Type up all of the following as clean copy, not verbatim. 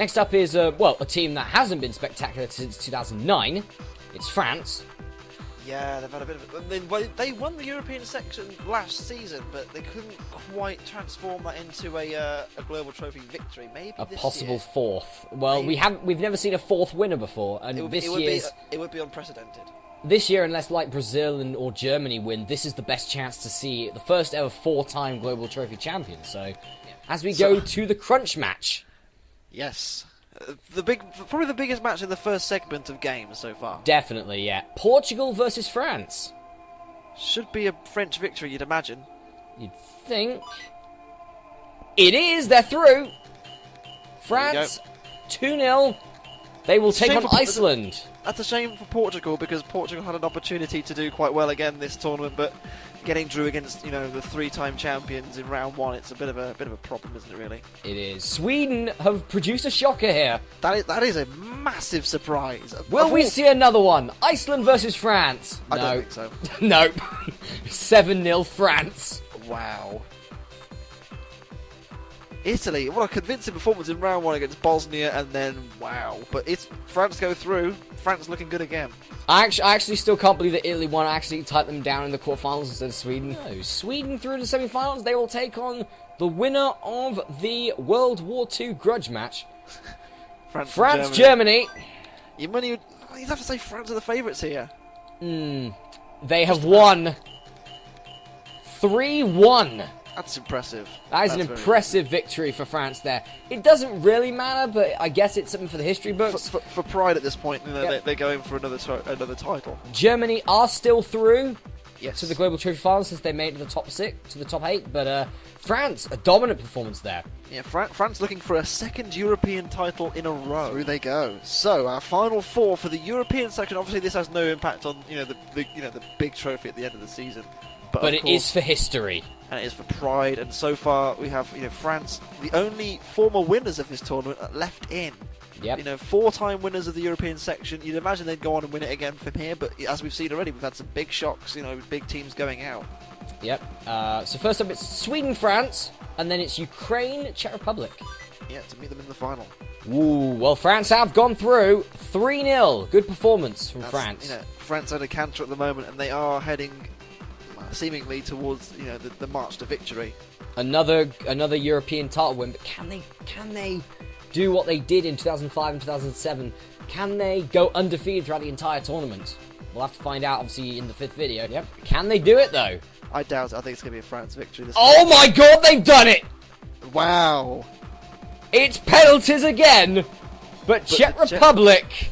Next up is, well, a team that hasn't been spectacular since 2009. It's France. Yeah, they've had a bit of... I mean, they won the European section last season, but they couldn't quite transform that into a global trophy victory. Maybe A this possible year. fourth. Well, we've never seen a fourth winner before, and it would be unprecedented. This year, unless like Brazil or Germany win, this is the best chance to see the first ever 4-time global trophy champion. So, as we go to the crunch match. Yes. Probably the biggest match in the first segment of games so far. Definitely, yeah. Portugal versus France. Should be a French victory, you'd imagine. You'd think. It is! They're through! France, 2-0. They will take on Iceland. That's a shame for Portugal, because Portugal had an opportunity to do quite well again this tournament, but getting drew against, the 3-time champions in round 1, it's a bit of a problem, isn't it, really? It is. Sweden have produced a shocker here. That is a massive surprise. Will we see another one? Iceland versus France? I don't think so. Nope. 7-0 France. Wow. Italy, what a convincing performance in round 1 against Bosnia, and then wow. But it's France go through. France looking good again. I actually still can't believe that Italy won. Actually typed them down in the quarterfinals instead of Sweden. No, Sweden through to the semi-finals. They will take on the winner of the World War II grudge match. France, Germany. You'd have to say France are the favourites here. They have won 3-1. That's impressive. That's an impressive victory for France there. It doesn't really matter, but I guess it's something for the history books. For pride at this point, they're going for another title. Germany are still through to the Global Trophy Finals since they made it to the top 6, to the top 8, but France, a dominant performance there. Yeah, France looking for a second European title in a row. Through they go. So our final 4 for the European section. Obviously, this has no impact on the big trophy at the end of the season. But it is for history. And it is for pride. And so far, we have France, the only former winners of this tournament, left in. Yep. 4-time winners of the European section. You'd imagine they'd go on and win it again from here. But as we've seen already, we've had some big shocks. Big teams going out. Yep. So first up, it's Sweden, France, and then it's Ukraine, Czech Republic. Yeah, to meet them in the final. Ooh, well, France have gone through 3-0. Good performance from France. France had a canter at the moment, and they are heading seemingly towards the march to victory. Another European title win, but can they do what they did in 2005 and 2007? Can they go undefeated throughout the entire tournament? We'll have to find out, obviously, in the 5th video. Yep. Can they do it, though? I doubt it. I think it's going to be a France victory this Oh my god, they've done it! Wow. It's penalties again, but Czech Republic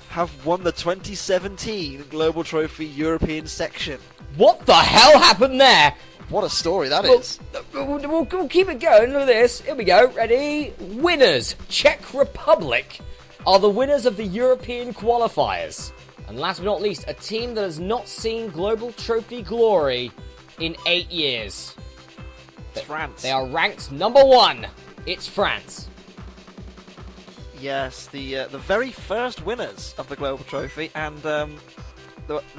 have won the 2017 Global Trophy European section. What the hell happened there? What a story that is. We'll keep it going. Look at this. Here we go. Ready? Winners. Czech Republic are the winners of the European qualifiers. And last but not least, a team that has not seen Global Trophy glory in 8 years. It's France. They are ranked number 1. It's France. Yes, the very first winners of the Global Trophy, and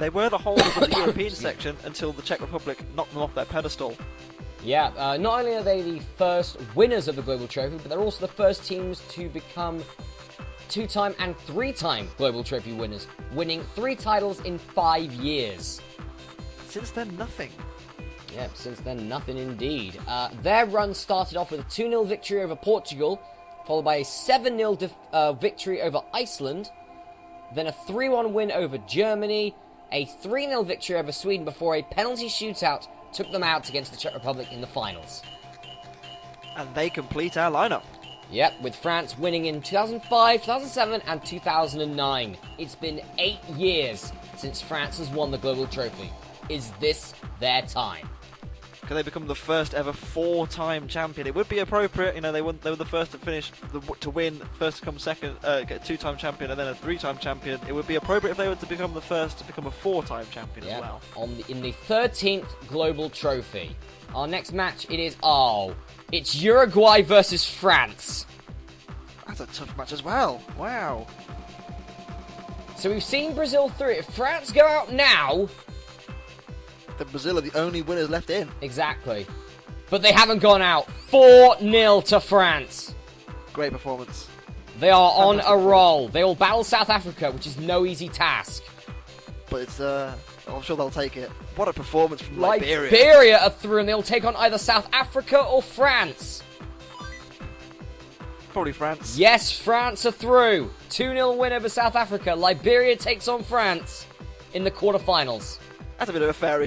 they were the holders of the European section until the Czech Republic knocked them off their pedestal. Yeah, not only are they the first winners of the Global Trophy, but they're also the first teams to become 2-time and 3-time Global Trophy winners, winning 3 titles in 5 years. Since then, nothing. Yep, since then, nothing indeed. Their run started off with a 2-0 victory over Portugal, followed by a 7-0 victory over Iceland, then a 3-1 win over Germany, a 3-0 victory over Sweden before a penalty shootout took them out against the Czech Republic in the finals. And they complete our lineup. Yep, with France winning in 2005, 2007 and 2009. It's been 8 years since France has won the Global Trophy. Is this their time? Can they become the first ever 4-time champion? It would be appropriate, they were the first to finish, to win, first to come second, get a 2-time champion and then a 3-time champion. It would be appropriate if they were to become the first to become a 4-time champion as well. In the 13th Global Trophy. Our next match, it's Uruguay versus France. That's a tough match as well. Wow. So we've seen Brazil through. If France go out now, then Brazil are the only winners left in. Exactly. But they haven't gone out. 4-0 to France. Great performance. They are on a roll. They will battle South Africa, which is no easy task. But it's, I'm sure they'll take it. What a performance from Liberia. Liberia are through, and they'll take on either South Africa or France. Probably France. Yes, France are through. 2-0 win over South Africa. Liberia takes on France in the quarterfinals. That's a bit of a fairy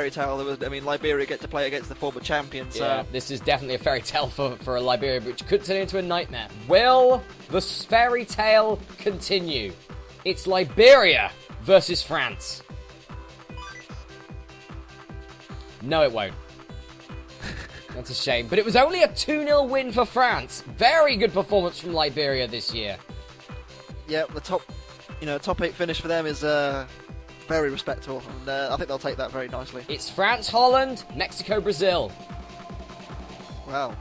tale. Liberia get to play against the former champions. So. Yeah, this is definitely a fairy tale for a Liberia, which could turn into a nightmare. Will the fairy tale continue? It's Liberia versus France. No, it won't. That's a shame. But it was only a 2-0 win for France. Very good performance from Liberia this year. Yeah, the top 8 finish for them is very respectable, and I think they'll take that very nicely. It's France, Holland, Mexico, Brazil. Wow.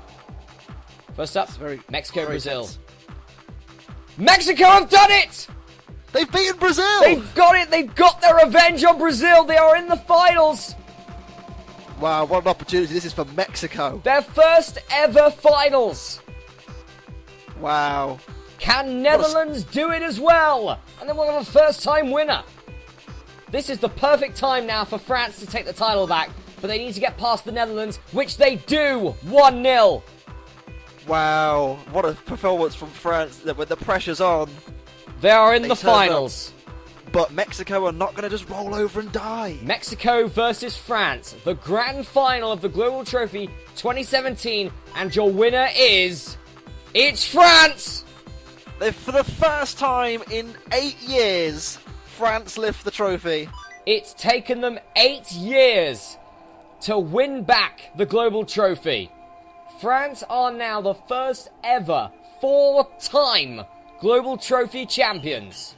First up, Mexico, very Brazil. tense. Mexico have done it! They've beaten Brazil! They've got it! They've got their revenge on Brazil! They are in the finals! Wow, what an opportunity this is for Mexico. Their first ever finals! Wow. Can Netherlands do it as well? And then we'll have a first-time winner. This is the perfect time now for France to take the title back, but they need to get past the Netherlands, which they do! 1-0! Wow, what a performance from France when the pressure's on. They are in the finals. But Mexico are not going to just roll over and die. Mexico versus France, the grand final of the Global Trophy 2017, and your winner is... It's France! For the first time in 8 years, France lift the trophy. It's taken them 8 years to win back the Global Trophy. France are now the first ever 4-time Global Trophy champions.